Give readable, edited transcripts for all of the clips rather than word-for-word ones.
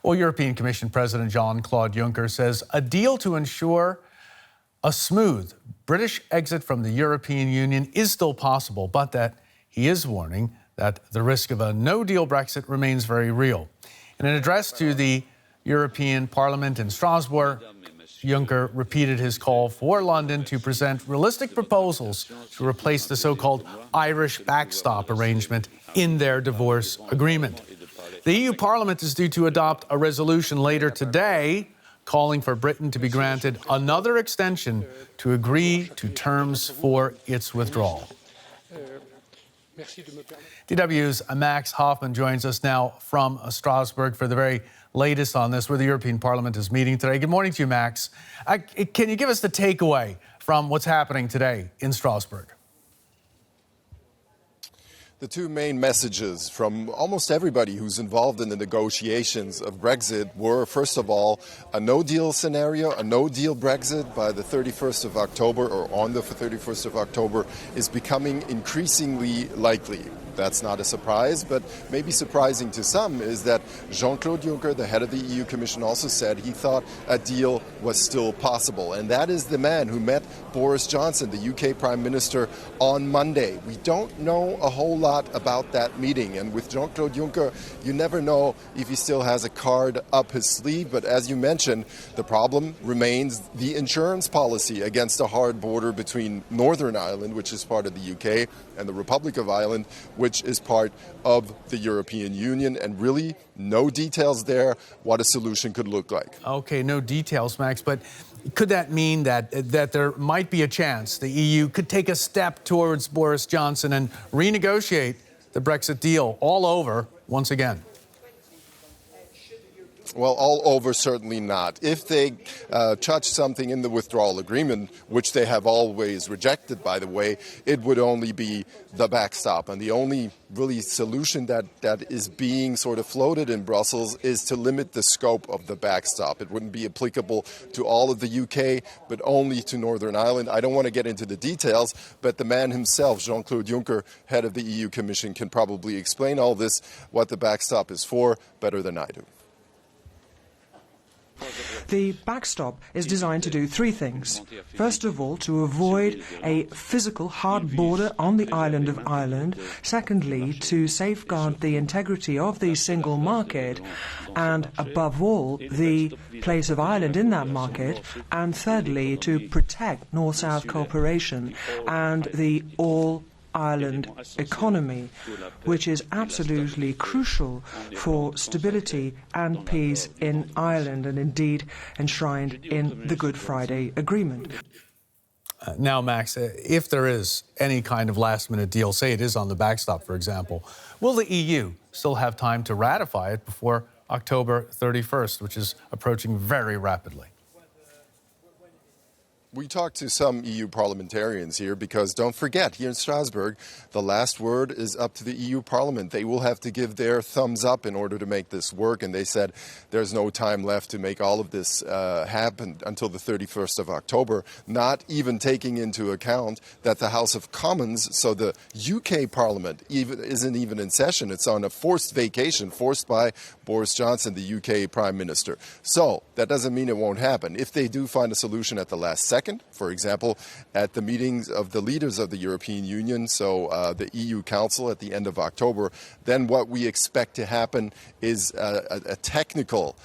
Well, European Commission President Jean-Claude Juncker says a deal to ensure a smooth British exit from the European Union is still possible, but that he is warning that the risk of a no-deal Brexit remains very real. In an address to the European Parliament in Strasbourg, Juncker repeated his call for London to present realistic proposals to replace the so-called Irish backstop arrangement in their divorce agreement. The EU Parliament is due to adopt a resolution later today calling for Britain to be granted another extension to agree to terms for its withdrawal. DW's Max Hoffman joins us now from Strasbourg for the very latest on this, where the European Parliament is meeting today. Good morning to you, Max. Can you give us the takeaway from what's happening today in Strasbourg? The two main messages from almost everybody who's involved in the negotiations of Brexit were, first of all, a no-deal scenario, a no-deal Brexit by the 31st of October or on the 31st of October is becoming increasingly likely. That's not a surprise, but maybe surprising to some is that Jean-Claude Juncker, the head of the EU Commission, also said he thought a deal was still possible. And that is the man who met Boris Johnson, the UK Prime Minister, on Monday. We don't know a whole lot about that meeting. And with Jean-Claude Juncker, you never know if he still has a card up his sleeve. But as you mentioned, the problem remains the insurance policy against a hard border between Northern Ireland, which is part of the UK, and the Republic of Ireland, which is part of the European Union, and really no details there what a solution could look like. Okay, no details, Max, but could that mean that there might be a chance the EU could take a step towards Boris Johnson and renegotiate the Brexit deal all over once again? Well, all over, certainly not. If they touch something in the withdrawal agreement, which they have always rejected, by the way, it would only be the backstop. And the only really solution that is being sort of floated in Brussels is to limit the scope of the backstop. It wouldn't be applicable to all of the UK, but only to Northern Ireland. I don't want to get into the details, but the man himself, Jean-Claude Juncker, head of the EU Commission, can probably explain all this, what the backstop is for, better than I do. The backstop is designed to do three things. First of all, to avoid a physical hard border on the island of Ireland. Secondly, to safeguard the integrity of the single market and, above all, the place of Ireland in that market. And thirdly, to protect North-South cooperation and the all-Ireland economy, which is absolutely crucial for stability and peace in Ireland and indeed enshrined in the Good Friday Agreement. Now, Max, if there is any kind of last-minute deal, say it is on the backstop, for example, will the EU still have time to ratify it before October 31st, which is approaching very rapidly? We talked to some EU parliamentarians here because, don't forget, here in Strasbourg, the last word is up to the EU Parliament. They will have to give their thumbs up in order to make this work, and they said there's no time left to make all of this happen until the 31st of October, not even taking into account that the House of Commons, so the UK Parliament, isn't even in session. It's on a forced vacation, forced by Boris Johnson, the UK Prime Minister. So that doesn't mean it won't happen. If they do find a solution at the last second, for example, at the meetings of the leaders of the European Union, so the EU Council at the end of October, then what we expect to happen is a technical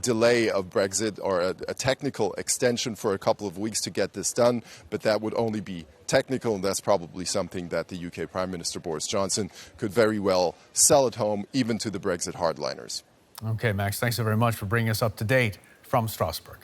delay of Brexit, or a technical extension for a couple of weeks to get this done, but that would only be technical, and that's probably something that the UK Prime Minister Boris Johnson could very well sell at home, even to the Brexit hardliners. Okay, Max, thanks so very much for bringing us up to date from Strasbourg.